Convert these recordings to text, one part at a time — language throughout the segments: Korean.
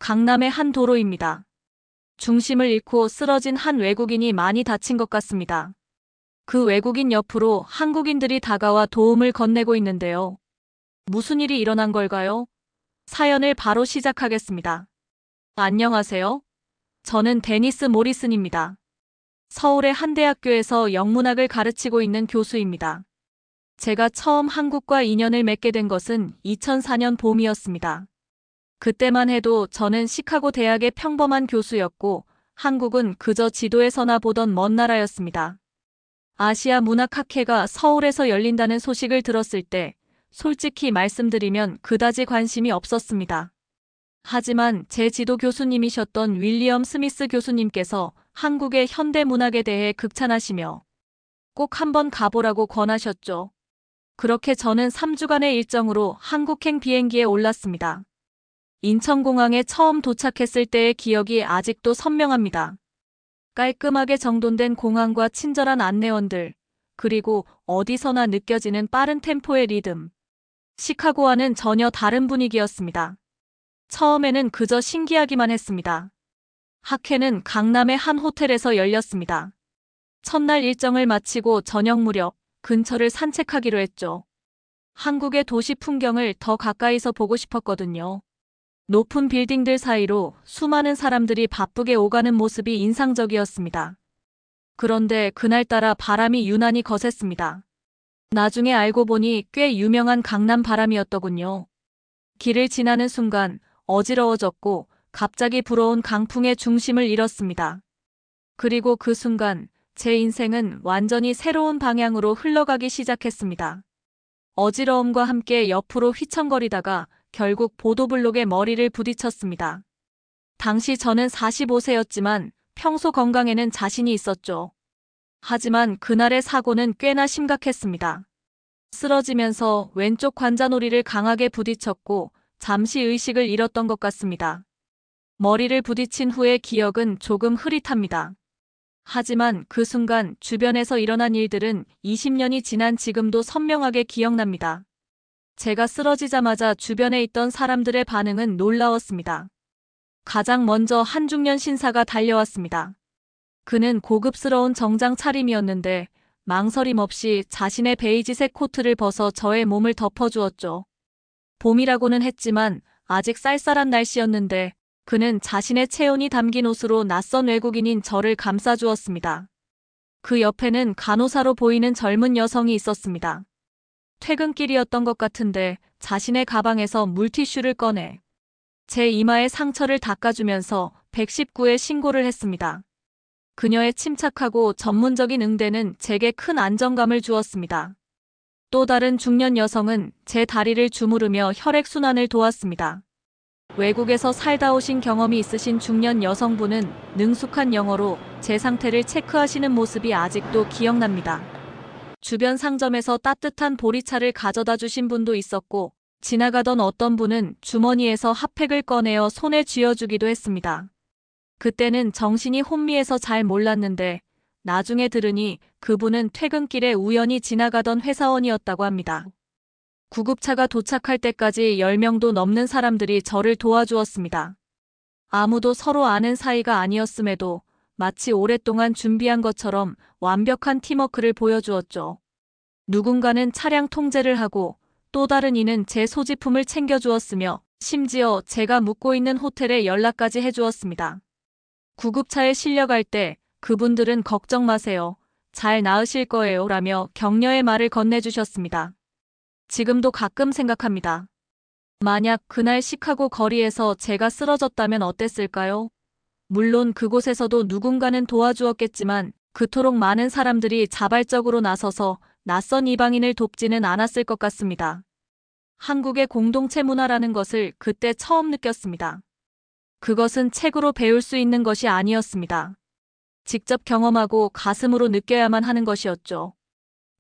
강남의 한 도로입니다. 중심을 잃고 쓰러진 한 외국인이 많이 다친 것 같습니다. 그 외국인 옆으로 한국인들이 다가와 도움을 건네고 있는데요. 무슨 일이 일어난 걸까요? 사연을 바로 시작하겠습니다. 안녕하세요. 저는 데니스 모리슨입니다. 서울의 한 대학교에서 영문학을 가르치고 있는 교수입니다. 제가 처음 한국과 인연을 맺게 된 것은 2004년 봄이었습니다. 그때만 해도 저는 시카고 대학의 평범한 교수였고 한국은 그저 지도에서나 보던 먼 나라였습니다. 아시아 문학학회가 서울에서 열린다는 소식을 들었을 때 솔직히 말씀드리면 그다지 관심이 없었습니다. 하지만 제 지도 교수님이셨던 윌리엄 스미스 교수님께서 한국의 현대 문학에 대해 극찬하시며 꼭 한번 가보라고 권하셨죠. 그렇게 저는 3주간의 일정으로 한국행 비행기에 올랐습니다. 인천공항에 처음 도착했을 때의 기억이 아직도 선명합니다. 깔끔하게 정돈된 공항과 친절한 안내원들, 그리고 어디서나 느껴지는 빠른 템포의 리듬. 시카고와는 전혀 다른 분위기였습니다. 처음에는 그저 신기하기만 했습니다. 학회는 강남의 한 호텔에서 열렸습니다. 첫날 일정을 마치고 저녁 무렵 근처를 산책하기로 했죠. 한국의 도시 풍경을 더 가까이서 보고 싶었거든요. 높은 빌딩들 사이로 수많은 사람들이 바쁘게 오가는 모습이 인상적이었습니다. 그런데 그날따라 바람이 유난히 거셌습니다. 나중에 알고 보니 꽤 유명한 강남 바람이었더군요. 길을 지나는 순간 어지러워졌고 갑자기 불어온 강풍의 중심을 잃었습니다. 그리고 그 순간 제 인생은 완전히 새로운 방향으로 흘러가기 시작했습니다. 어지러움과 함께 옆으로 휘청거리다가 결국 보도블록에 머리를 부딪혔습니다. 당시 저는 45세였지만 평소 건강에는 자신이 있었죠. 하지만 그날의 사고는 꽤나 심각했습니다. 쓰러지면서 왼쪽 관자놀이를 강하게 부딪혔고 잠시 의식을 잃었던 것 같습니다. 머리를 부딪힌 후의 기억은 조금 흐릿합니다. 하지만 그 순간 주변에서 일어난 일들은 20년이 지난 지금도 선명하게 기억납니다. 제가 쓰러지자마자 주변에 있던 사람들의 반응은 놀라웠습니다. 가장 먼저 한 중년 신사가 달려왔습니다. 그는 고급스러운 정장 차림이었는데 망설임 없이 자신의 베이지색 코트를 벗어 저의 몸을 덮어주었죠. 봄이라고는 했지만 아직 쌀쌀한 날씨였는데 그는 자신의 체온이 담긴 옷으로 낯선 외국인인 저를 감싸주었습니다. 그 옆에는 간호사로 보이는 젊은 여성이 있었습니다. 퇴근길이었던 것 같은데 자신의 가방에서 물티슈를 꺼내 제 이마의 상처를 닦아주면서 119에 신고를 했습니다. 그녀의 침착하고 전문적인 응대는 제게 큰 안정감을 주었습니다. 또 다른 중년 여성은 제 다리를 주무르며 혈액순환을 도왔습니다. 외국에서 살다 오신 경험이 있으신 중년 여성분은 능숙한 영어로 제 상태를 체크하시는 모습이 아직도 기억납니다. 주변 상점에서 따뜻한 보리차를 가져다 주신 분도 있었고 지나가던 어떤 분은 주머니에서 핫팩을 꺼내어 손에 쥐어주기도 했습니다. 그때는 정신이 혼미해서 잘 몰랐는데 나중에 들으니 그분은 퇴근길에 우연히 지나가던 회사원이었다고 합니다. 구급차가 도착할 때까지 10명도 넘는 사람들이 저를 도와주었습니다. 아무도 서로 아는 사이가 아니었음에도 마치 오랫동안 준비한 것처럼 완벽한 팀워크를 보여주었죠. 누군가는 차량 통제를 하고 또 다른 이는 제 소지품을 챙겨주었으며 심지어 제가 묵고 있는 호텔에 연락까지 해주었습니다. 구급차에 실려갈 때 그분들은 걱정 마세요. 잘 나으실 거예요 라며 격려의 말을 건네주셨습니다. 지금도 가끔 생각합니다. 만약 그날 시카고 거리에서 제가 쓰러졌다면 어땠을까요? 물론 그곳에서도 누군가는 도와주었겠지만 그토록 많은 사람들이 자발적으로 나서서 낯선 이방인을 돕지는 않았을 것 같습니다. 한국의 공동체 문화라는 것을 그때 처음 느꼈습니다. 그것은 책으로 배울 수 있는 것이 아니었습니다. 직접 경험하고 가슴으로 느껴야만 하는 것이었죠.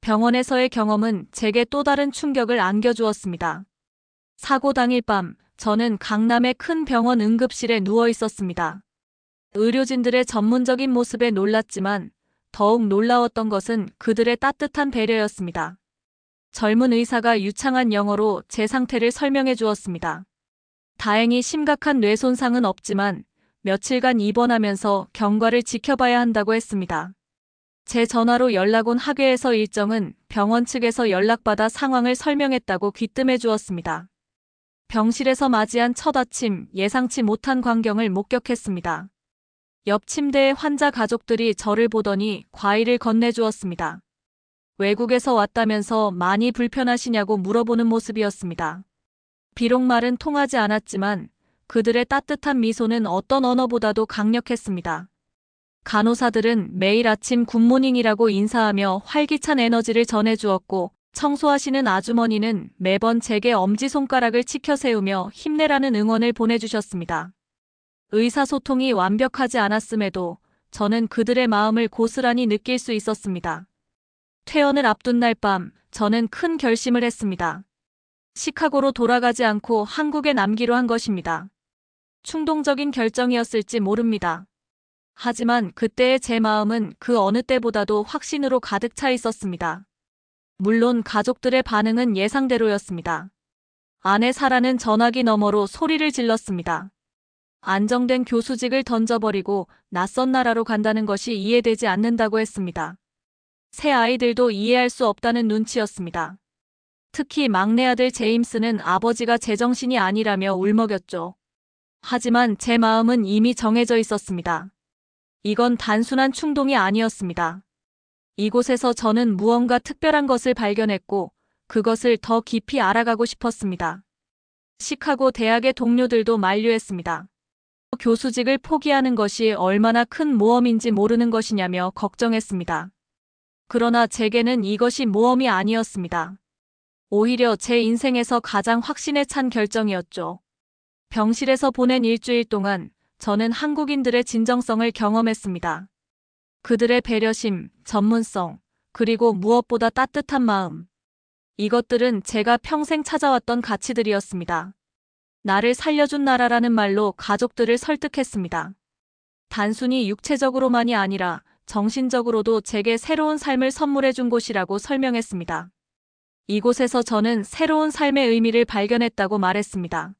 병원에서의 경험은 제게 또 다른 충격을 안겨주었습니다. 사고 당일 밤, 저는 강남의 큰 병원 응급실에 누워 있었습니다. 의료진들의 전문적인 모습에 놀랐지만 더욱 놀라웠던 것은 그들의 따뜻한 배려였습니다. 젊은 의사가 유창한 영어로 제 상태를 설명해 주었습니다. 다행히 심각한 뇌 손상은 없지만 며칠간 입원하면서 경과를 지켜봐야 한다고 했습니다. 제 전화로 연락 온 학회에서 일정은 병원 측에서 연락받아 상황을 설명했다고 귀뜸해 주었습니다. 병실에서 맞이한 첫 아침, 예상치 못한 광경을 목격했습니다. 옆 침대의 환자 가족들이 저를 보더니 과일을 건네주었습니다. 외국에서 왔다면서 많이 불편하시냐고 물어보는 모습이었습니다. 비록 말은 통하지 않았지만 그들의 따뜻한 미소는 어떤 언어보다도 강력했습니다. 간호사들은 매일 아침 굿모닝이라고 인사하며 활기찬 에너지를 전해주었고, 청소하시는 아주머니는 매번 제게 엄지손가락을 치켜 세우며 힘내라는 응원을 보내주셨습니다. 의사소통이 완벽하지 않았음에도 저는 그들의 마음을 고스란히 느낄 수 있었습니다. 퇴원을 앞둔 날 밤, 저는 큰 결심을 했습니다. 시카고로 돌아가지 않고 한국에 남기로 한 것입니다. 충동적인 결정이었을지 모릅니다. 하지만 그때의 제 마음은 그 어느 때보다도 확신으로 가득 차 있었습니다. 물론 가족들의 반응은 예상대로였습니다. 아내 사라는 전화기 너머로 소리를 질렀습니다. 안정된 교수직을 던져버리고 낯선 나라로 간다는 것이 이해되지 않는다고 했습니다. 새 아이들도 이해할 수 없다는 눈치였습니다. 특히 막내 아들 제임스는 아버지가 제정신이 아니라며 울먹였죠. 하지만 제 마음은 이미 정해져 있었습니다. 이건 단순한 충동이 아니었습니다. 이곳에서 저는 무언가 특별한 것을 발견했고 그것을 더 깊이 알아가고 싶었습니다. 시카고 대학의 동료들도 만류했습니다. 교수직을 포기하는 것이 얼마나 큰 모험인지 모르는 것이냐며 걱정했습니다. 그러나 제게는 이것이 모험이 아니었습니다. 오히려 제 인생에서 가장 확신에 찬 결정이었죠. 병실에서 보낸 일주일 동안 저는 한국인들의 진정성을 경험했습니다. 그들의 배려심, 전문성, 그리고 무엇보다 따뜻한 마음. 이것들은 제가 평생 찾아왔던 가치들이었습니다. 나를 살려준 나라라는 말로 가족들을 설득했습니다. 단순히 육체적으로만이 아니라 정신적으로도 제게 새로운 삶을 선물해준 곳이라고 설명했습니다. 이곳에서 저는 새로운 삶의 의미를 발견했다고 말했습니다.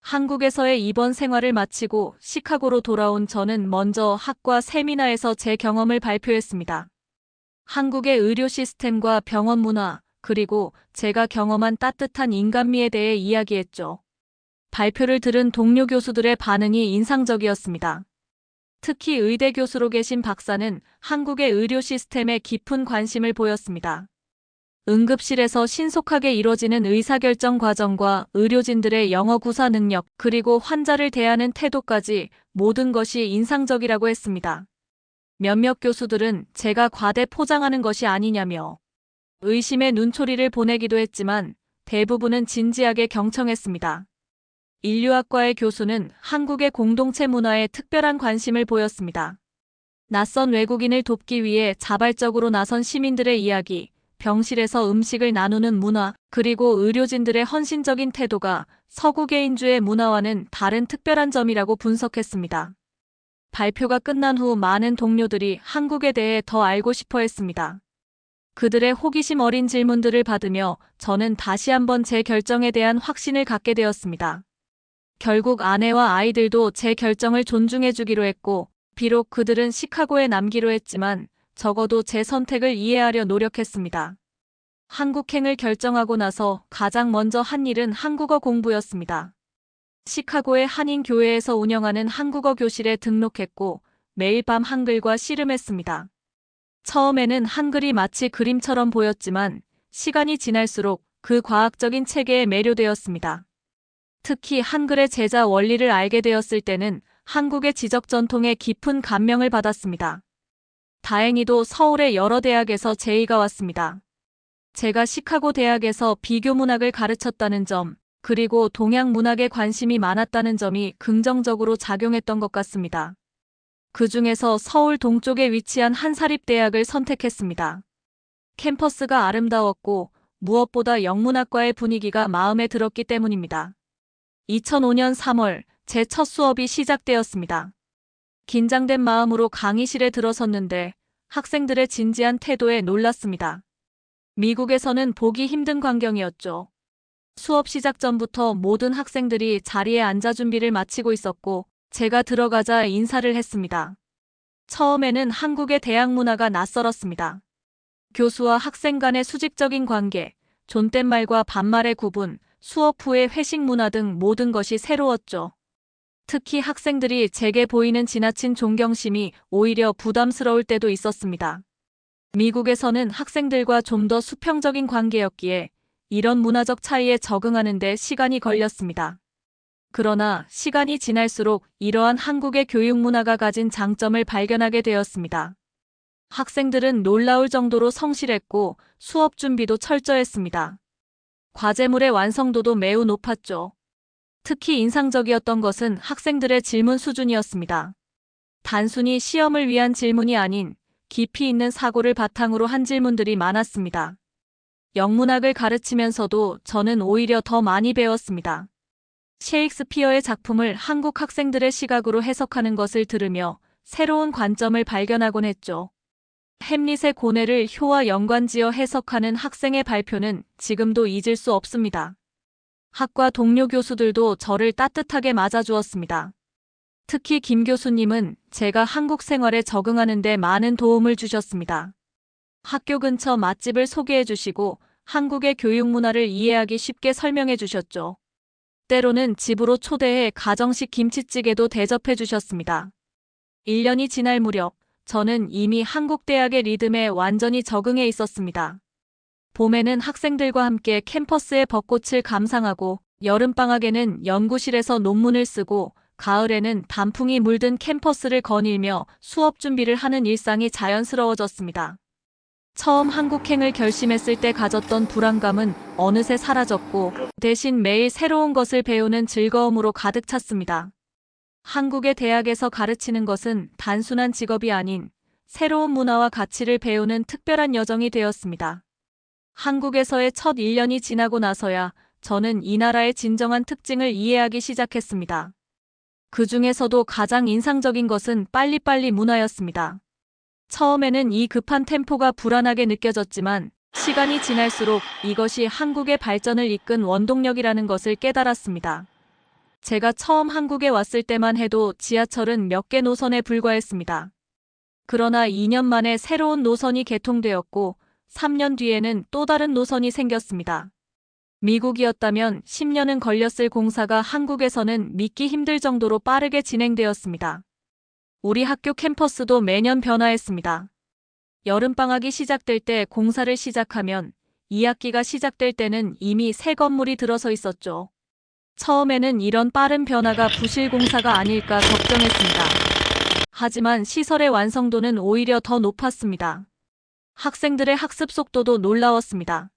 한국에서의 입원 생활을 마치고 시카고로 돌아온 저는 먼저 학과 세미나에서 제 경험을 발표했습니다. 한국의 의료 시스템과 병원 문화, 그리고 제가 경험한 따뜻한 인간미에 대해 이야기했죠. 발표를 들은 동료 교수들의 반응이 인상적이었습니다. 특히 의대 교수로 계신 박사는 한국의 의료 시스템에 깊은 관심을 보였습니다. 응급실에서 신속하게 이뤄지는 의사결정 과정과 의료진들의 영어 구사 능력, 그리고 환자를 대하는 태도까지 모든 것이 인상적이라고 했습니다. 몇몇 교수들은 제가 과대 포장하는 것이 아니냐며 의심의 눈초리를 보내기도 했지만 대부분은 진지하게 경청했습니다. 인류학과의 교수는 한국의 공동체 문화에 특별한 관심을 보였습니다. 낯선 외국인을 돕기 위해 자발적으로 나선 시민들의 이야기, 병실에서 음식을 나누는 문화, 그리고 의료진들의 헌신적인 태도가 서구 개인주의 문화와는 다른 특별한 점이라고 분석했습니다. 발표가 끝난 후 많은 동료들이 한국에 대해 더 알고 싶어 했습니다. 그들의 호기심 어린 질문들을 받으며 저는 다시 한번 제 결정에 대한 확신을 갖게 되었습니다. 결국 아내와 아이들도 제 결정을 존중해 주기로 했고, 비록 그들은 시카고에 남기로 했지만 적어도 제 선택을 이해하려 노력했습니다. 한국행을 결정하고 나서 가장 먼저 한 일은 한국어 공부였습니다. 시카고의 한인 교회에서 운영하는 한국어 교실에 등록했고 매일 밤 한글과 씨름했습니다. 처음에는 한글이 마치 그림처럼 보였지만 시간이 지날수록 그 과학적인 체계에 매료되었습니다. 특히 한글의 제자 원리를 알게 되었을 때는 한국의 지적 전통에 깊은 감명을 받았습니다. 다행히도 서울의 여러 대학에서 제의가 왔습니다. 제가 시카고 대학에서 비교 문학을 가르쳤다는 점, 그리고 동양 문학에 관심이 많았다는 점이 긍정적으로 작용했던 것 같습니다. 그 중에서 서울 동쪽에 위치한 한사립대학을 선택했습니다. 캠퍼스가 아름다웠고 무엇보다 영문학과의 분위기가 마음에 들었기 때문입니다. 2005년 3월 제 첫 수업이 시작되었습니다. 긴장된 마음으로 강의실에 들어섰는데 학생들의 진지한 태도에 놀랐습니다. 미국에서는 보기 힘든 광경이었죠. 수업 시작 전부터 모든 학생들이 자리에 앉아 준비를 마치고 있었고, 제가 들어가자 인사를 했습니다. 처음에는 한국의 대학 문화가 낯설었습니다. 교수와 학생 간의 수직적인 관계, 존댓말과 반말의 구분, 수업 후의 회식 문화 등 모든 것이 새로웠죠. 특히 학생들이 제게 보이는 지나친 존경심이 오히려 부담스러울 때도 있었습니다. 미국에서는 학생들과 좀 더 수평적인 관계였기에 이런 문화적 차이에 적응하는 데 시간이 걸렸습니다. 그러나 시간이 지날수록 이러한 한국의 교육 문화가 가진 장점을 발견하게 되었습니다. 학생들은 놀라울 정도로 성실했고 수업 준비도 철저했습니다. 과제물의 완성도도 매우 높았죠. 특히 인상적이었던 것은 학생들의 질문 수준이었습니다. 단순히 시험을 위한 질문이 아닌 깊이 있는 사고를 바탕으로 한 질문들이 많았습니다. 영문학을 가르치면서도 저는 오히려 더 많이 배웠습니다. 셰익스피어의 작품을 한국 학생들의 시각으로 해석하는 것을 들으며 새로운 관점을 발견하곤 했죠. 햄릿의 고뇌를 효와 연관지어 해석하는 학생의 발표는 지금도 잊을 수 없습니다. 학과 동료 교수들도 저를 따뜻하게 맞아주었습니다. 특히 김 교수님은 제가 한국 생활에 적응하는 데 많은 도움을 주셨습니다. 학교 근처 맛집을 소개해 주시고 한국의 교육 문화를 이해하기 쉽게 설명해 주셨죠. 때로는 집으로 초대해 가정식 김치찌개도 대접해 주셨습니다. 1년이 지날 무렵 저는 이미 한국 대학의 리듬에 완전히 적응해 있었습니다. 봄에는 학생들과 함께 캠퍼스의 벚꽃을 감상하고 여름방학에는 연구실에서 논문을 쓰고 가을에는 단풍이 물든 캠퍼스를 거닐며 수업 준비를 하는 일상이 자연스러워졌습니다. 처음 한국행을 결심했을 때 가졌던 불안감은 어느새 사라졌고 대신 매일 새로운 것을 배우는 즐거움으로 가득 찼습니다. 한국의 대학에서 가르치는 것은 단순한 직업이 아닌 새로운 문화와 가치를 배우는 특별한 여정이 되었습니다. 한국에서의 첫 1년이 지나고 나서야 저는 이 나라의 진정한 특징을 이해하기 시작했습니다. 그 중에서도 가장 인상적인 것은 빨리빨리 문화였습니다. 처음에는 이 급한 템포가 불안하게 느껴졌지만 시간이 지날수록 이것이 한국의 발전을 이끈 원동력이라는 것을 깨달았습니다. 제가 처음 한국에 왔을 때만 해도 지하철은 몇 개 노선에 불과했습니다. 그러나 2년 만에 새로운 노선이 개통되었고 3년 뒤에는 또 다른 노선이 생겼습니다. 미국이었다면 10년은 걸렸을 공사가 한국에서는 믿기 힘들 정도로 빠르게 진행되었습니다. 우리 학교 캠퍼스도 매년 변화했습니다. 여름방학이 시작될 때 공사를 시작하면 2학기가 시작될 때는 이미 새 건물이 들어서 있었죠. 처음에는 이런 빠른 변화가 부실 공사가 아닐까 걱정했습니다. 하지만 시설의 완성도는 오히려 더 높았습니다. 학생들의 학습 속도도 놀라웠습니다.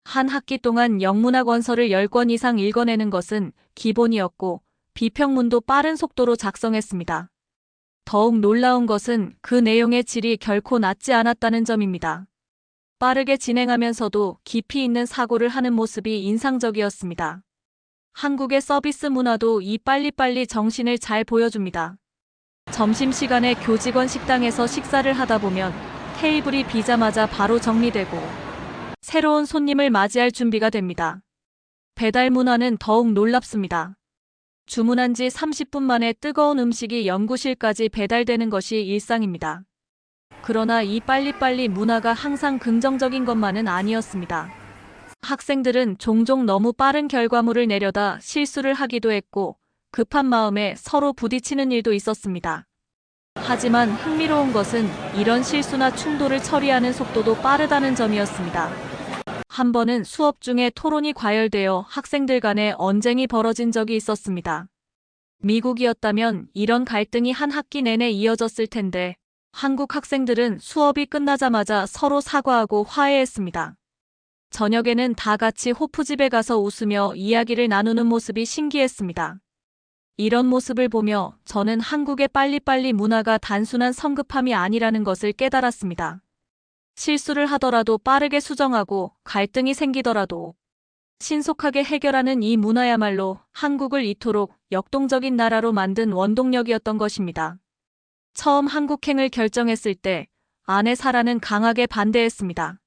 한 학기 동안 영문학 원서를 10권 이상 읽어내는 것은 기본이었고 비평문도 빠른 속도로 작성했습니다. 더욱 놀라운 것은 그 내용의 질이 결코 낮지 않았다는 점입니다. 빠르게 진행하면서도 깊이 있는 사고를 하는 모습이 인상적이었습니다. 한국의 서비스 문화도 이 빨리빨리 정신을 잘 보여줍니다. 점심시간에 교직원 식당에서 식사를 하다 보면 테이블이 비자마자 바로 정리되고 새로운 손님을 맞이할 준비가 됩니다. 배달 문화는 더욱 놀랍습니다. 주문한 지 30분 만에 뜨거운 음식이 연구실까지 배달되는 것이 일상입니다. 그러나 이 빨리빨리 문화가 항상 긍정적인 것만은 아니었습니다. 학생들은 종종 너무 빠른 결과물을 내려다 실수를 하기도 했고 급한 마음에 서로 부딪히는 일도 있었습니다. 하지만 흥미로운 것은 이런 실수나 충돌을 처리하는 속도도 빠르다는 점이었습니다. 한 번은 수업 중에 토론이 과열되어 학생들 간에 언쟁이 벌어진 적이 있었습니다. 미국이었다면 이런 갈등이 한 학기 내내 이어졌을 텐데 한국 학생들은 수업이 끝나자마자 서로 사과하고 화해했습니다. 저녁에는 다 같이 호프집에 가서 웃으며 이야기를 나누는 모습이 신기했습니다. 이런 모습을 보며 저는 한국의 빨리빨리 문화가 단순한 성급함이 아니라는 것을 깨달았습니다. 실수를 하더라도 빠르게 수정하고 갈등이 생기더라도 신속하게 해결하는 이 문화야말로 한국을 이토록 역동적인 나라로 만든 원동력이었던 것입니다. 처음 한국행을 결정했을 때 아내 사라는 강하게 반대했습니다.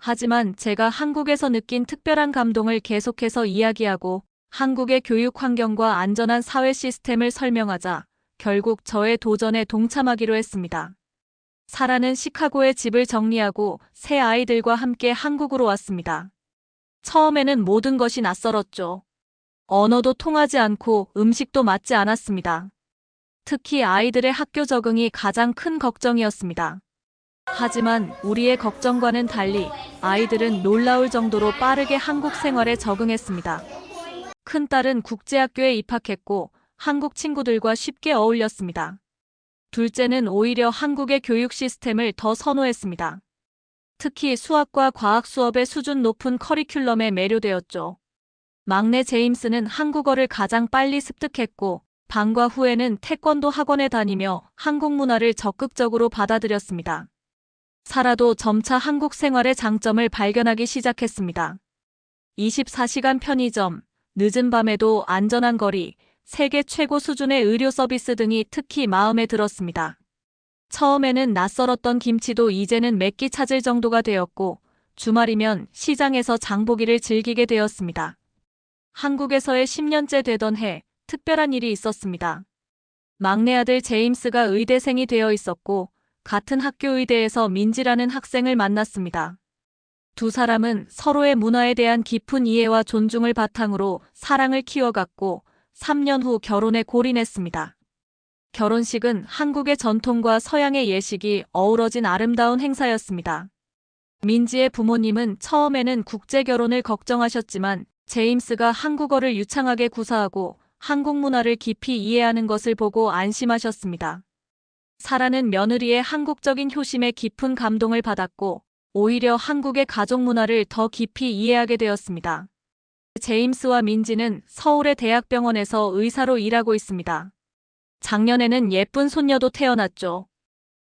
하지만 제가 한국에서 느낀 특별한 감동을 계속해서 이야기하고 한국의 교육 환경과 안전한 사회 시스템을 설명하자 결국 저의 도전에 동참하기로 했습니다. 사라는 시카고에 집을 정리하고 새 아이들과 함께 한국으로 왔습니다. 처음에는 모든 것이 낯설었죠. 언어도 통하지 않고 음식도 맞지 않았습니다. 특히 아이들의 학교 적응이 가장 큰 걱정이었습니다. 하지만 우리의 걱정과는 달리 아이들은 놀라울 정도로 빠르게 한국 생활에 적응했습니다. 큰딸은 국제학교에 입학했고 한국 친구들과 쉽게 어울렸습니다. 둘째는 오히려 한국의 교육 시스템을 더 선호했습니다. 특히 수학과 과학 수업의 수준 높은 커리큘럼에 매료되었죠. 막내 제임스는 한국어를 가장 빨리 습득했고 방과 후에는 태권도 학원에 다니며 한국 문화를 적극적으로 받아들였습니다. 사라도 점차 한국 생활의 장점을 발견하기 시작했습니다. 24시간 편의점, 늦은 밤에도 안전한 거리, 세계 최고 수준의 의료 서비스 등이 특히 마음에 들었습니다. 처음에는 낯설었던 김치도 이제는 맵기 찾을 정도가 되었고 주말이면 시장에서 장보기를 즐기게 되었습니다. 한국에서의 10년째 되던 해 특별한 일이 있었습니다. 막내 아들 제임스가 의대생이 되어 있었고 같은 학교 의대에서 민지라는 학생을 만났습니다. 두 사람은 서로의 문화에 대한 깊은 이해와 존중을 바탕으로 사랑을 키워갔고 3년 후 결혼에 골인했습니다. 결혼식은 한국의 전통과 서양의 예식이 어우러진 아름다운 행사였습니다. 민지의 부모님은 처음에는 국제 결혼을 걱정하셨지만 제임스가 한국어를 유창하게 구사하고 한국 문화를 깊이 이해하는 것을 보고 안심하셨습니다. 사라는 며느리의 한국적인 효심에 깊은 감동을 받았고 오히려 한국의 가족 문화를 더 깊이 이해하게 되었습니다. 제임스와 민지는 서울의 대학병원에서 의사로 일하고 있습니다. 작년에는 예쁜 손녀도 태어났죠.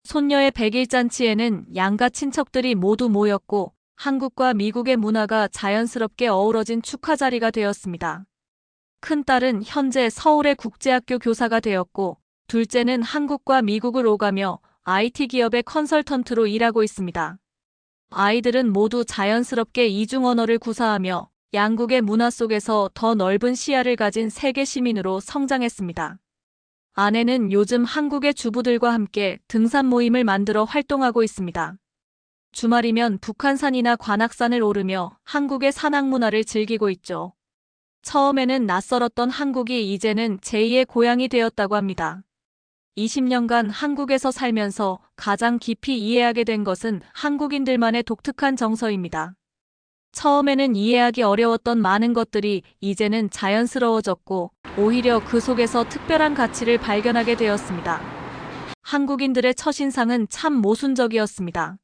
손녀의 100일 잔치에는 양가 친척들이 모두 모였고 한국과 미국의 문화가 자연스럽게 어우러진 축하 자리가 되었습니다. 큰딸은 현재 서울의 국제학교 교사가 되었고 둘째는 한국과 미국을 오가며 IT 기업의 컨설턴트로 일하고 있습니다. 아이들은 모두 자연스럽게 이중 언어를 구사하며 양국의 문화 속에서 더 넓은 시야를 가진 세계 시민으로 성장했습니다. 아내는 요즘 한국의 주부들과 함께 등산 모임을 만들어 활동하고 있습니다. 주말이면 북한산이나 관악산을 오르며 한국의 산악 문화를 즐기고 있죠. 처음에는 낯설었던 한국이 이제는 제2의 고향이 되었다고 합니다. 20년간 한국에서 살면서 가장 깊이 이해하게 된 것은 한국인들만의 독특한 정서입니다. 처음에는 이해하기 어려웠던 많은 것들이 이제는 자연스러워졌고 오히려 그 속에서 특별한 가치를 발견하게 되었습니다. 한국인들의 첫인상은 참 모순적이었습니다.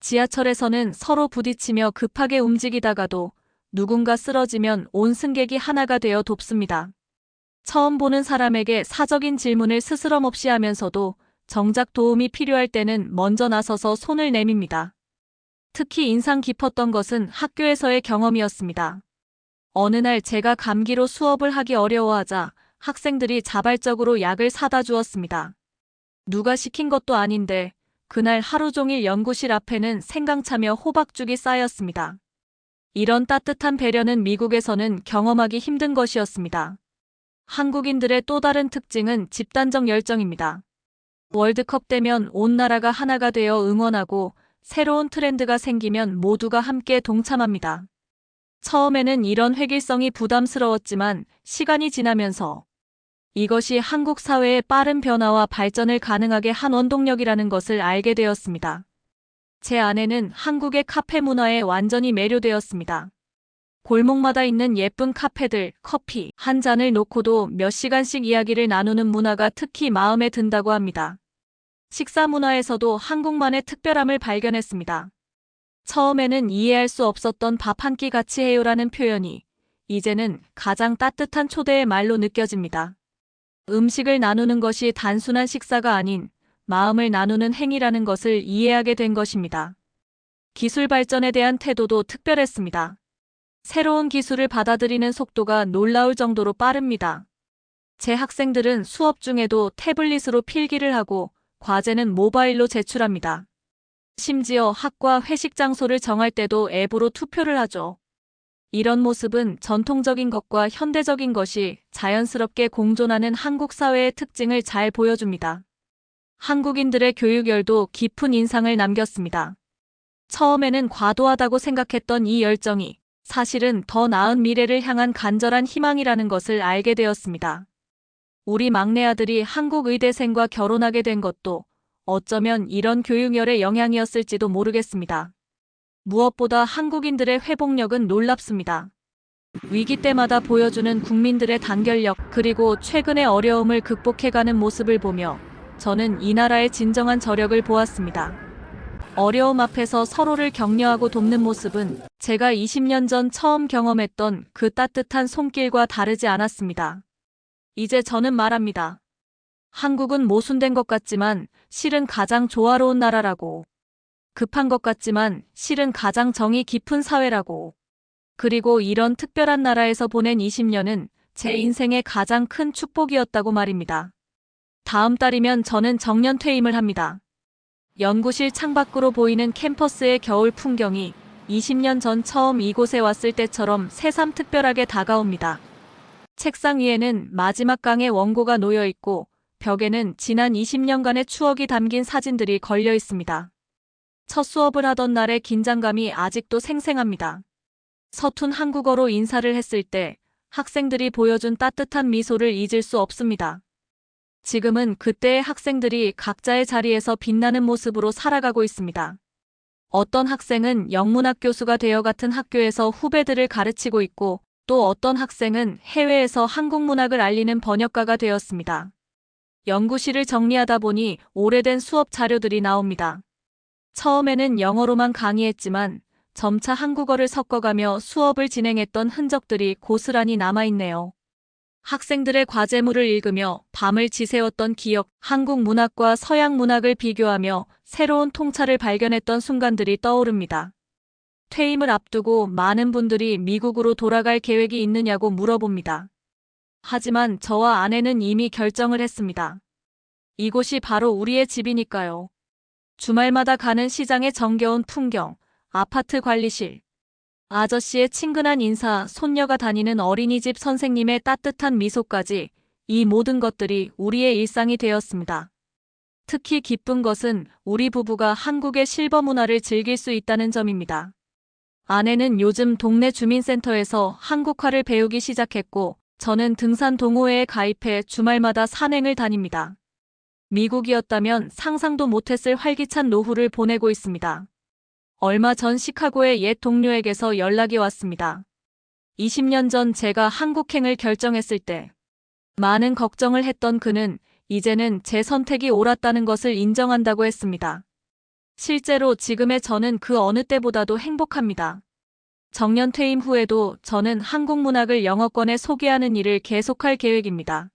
지하철에서는 서로 부딪히며 급하게 움직이다가도 누군가 쓰러지면 온 승객이 하나가 되어 돕습니다. 처음 보는 사람에게 사적인 질문을 스스럼 없이 하면서도 정작 도움이 필요할 때는 먼저 나서서 손을 내밉니다. 특히 인상 깊었던 것은 학교에서의 경험이었습니다. 어느 날 제가 감기로 수업을 하기 어려워하자 학생들이 자발적으로 약을 사다 주었습니다. 누가 시킨 것도 아닌데 그날 하루 종일 연구실 앞에는 생강차며 호박죽이 쌓였습니다. 이런 따뜻한 배려는 미국에서는 경험하기 힘든 것이었습니다. 한국인들의 또 다른 특징은 집단적 열정입니다. 월드컵 되면 온 나라가 하나가 되어 응원하고 새로운 트렌드가 생기면 모두가 함께 동참합니다. 처음에는 이런 획일성이 부담스러웠지만 시간이 지나면서 이것이 한국 사회의 빠른 변화와 발전을 가능하게 한 원동력이라는 것을 알게 되었습니다. 제 아내는 한국의 카페 문화에 완전히 매료되었습니다. 골목마다 있는 예쁜 카페들, 커피 한 잔을 놓고도 몇 시간씩 이야기를 나누는 문화가 특히 마음에 든다고 합니다. 식사 문화에서도 한국만의 특별함을 발견했습니다. 처음에는 이해할 수 없었던 밥 한 끼 같이 해요라는 표현이 이제는 가장 따뜻한 초대의 말로 느껴집니다. 음식을 나누는 것이 단순한 식사가 아닌 마음을 나누는 행위라는 것을 이해하게 된 것입니다. 기술 발전에 대한 태도도 특별했습니다. 새로운 기술을 받아들이는 속도가 놀라울 정도로 빠릅니다. 제 학생들은 수업 중에도 태블릿으로 필기를 하고 과제는 모바일로 제출합니다. 심지어 학과 회식 장소를 정할 때도 앱으로 투표를 하죠. 이런 모습은 전통적인 것과 현대적인 것이 자연스럽게 공존하는 한국 사회의 특징을 잘 보여줍니다. 한국인들의 교육열도 깊은 인상을 남겼습니다. 처음에는 과도하다고 생각했던 이 열정이 사실은 더 나은 미래를 향한 간절한 희망이라는 것을 알게 되었습니다. 우리 막내 아들이 한국 의대생과 결혼하게 된 것도 어쩌면 이런 교육열의 영향이었을지도 모르겠습니다. 무엇보다 한국인들의 회복력은 놀랍습니다. 위기 때마다 보여주는 국민들의 단결력, 그리고 최근의 어려움을 극복해가는 모습을 보며 저는 이 나라의 진정한 저력을 보았습니다. 어려움 앞에서 서로를 격려하고 돕는 모습은 제가 20년 전 처음 경험했던 그 따뜻한 손길과 다르지 않았습니다. 이제 저는 말합니다. 한국은 모순된 것 같지만 실은 가장 조화로운 나라라고. 급한 것 같지만 실은 가장 정이 깊은 사회라고. 그리고 이런 특별한 나라에서 보낸 20년은 제 인생의 가장 큰 축복이었다고 말입니다. 다음 달이면 저는 정년 퇴임을 합니다. 연구실 창밖으로 보이는 캠퍼스의 겨울 풍경이 20년 전 처음 이곳에 왔을 때처럼 새삼 특별하게 다가옵니다. 책상 위에는 마지막 강의 원고가 놓여 있고 벽에는 지난 20년간의 추억이 담긴 사진들이 걸려 있습니다. 첫 수업을 하던 날의 긴장감이 아직도 생생합니다. 서툰 한국어로 인사를 했을 때 학생들이 보여준 따뜻한 미소를 잊을 수 없습니다. 지금은 그때의 학생들이 각자의 자리에서 빛나는 모습으로 살아가고 있습니다. 어떤 학생은 영문학 교수가 되어 같은 학교에서 후배들을 가르치고 있고 또 어떤 학생은 해외에서 한국 문학을 알리는 번역가가 되었습니다. 연구실을 정리하다 보니 오래된 수업 자료들이 나옵니다. 처음에는 영어로만 강의했지만 점차 한국어를 섞어가며 수업을 진행했던 흔적들이 고스란히 남아있네요. 학생들의 과제물을 읽으며 밤을 지새웠던 기억, 한국 문학과 서양 문학을 비교하며 새로운 통찰을 발견했던 순간들이 떠오릅니다. 퇴임을 앞두고 많은 분들이 미국으로 돌아갈 계획이 있느냐고 물어봅니다. 하지만 저와 아내는 이미 결정을 했습니다. 이곳이 바로 우리의 집이니까요. 주말마다 가는 시장의 정겨운 풍경, 아파트 관리실, 아저씨의 친근한 인사, 손녀가 다니는 어린이집 선생님의 따뜻한 미소까지 이 모든 것들이 우리의 일상이 되었습니다. 특히 기쁜 것은 우리 부부가 한국의 실버 문화를 즐길 수 있다는 점입니다. 아내는 요즘 동네 주민센터에서 한국화를 배우기 시작했고 저는 등산 동호회에 가입해 주말마다 산행을 다닙니다. 미국이었다면 상상도 못했을 활기찬 노후를 보내고 있습니다. 얼마 전 시카고의 옛 동료에게서 연락이 왔습니다. 20년 전 제가 한국행을 결정했을 때 많은 걱정을 했던 그는 이제는 제 선택이 옳았다는 것을 인정한다고 했습니다. 실제로 지금의 저는 그 어느 때보다도 행복합니다. 정년 퇴임 후에도 저는 한국 문학을 영어권에 소개하는 일을 계속할 계획입니다.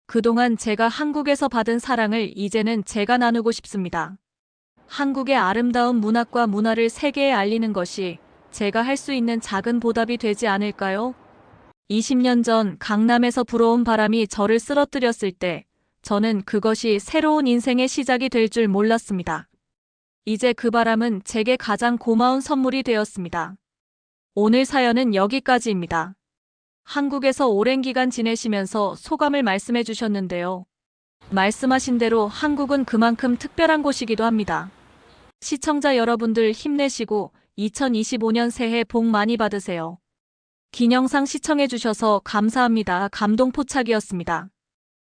그동안 제가 한국에서 받은 사랑을 이제는 제가 나누고 싶습니다. 한국의 아름다운 문학과 문화를 세계에 알리는 것이 제가 할 수 있는 작은 보답이 되지 않을까요? 20년 전 강남에서 불어온 바람이 저를 쓰러뜨렸을 때 저는 그것이 새로운 인생의 시작이 될 줄 몰랐습니다. 이제 그 바람은 제게 가장 고마운 선물이 되었습니다. 오늘 사연은 여기까지입니다. 한국에서 오랜 기간 지내시면서 소감을 말씀해 주셨는데요. 말씀하신 대로 한국은 그만큼 특별한 곳이기도 합니다. 시청자 여러분들 힘내시고 2025년 새해 복 많이 받으세요. 긴 영상 시청해 주셔서 감사합니다. 감동포착이었습니다.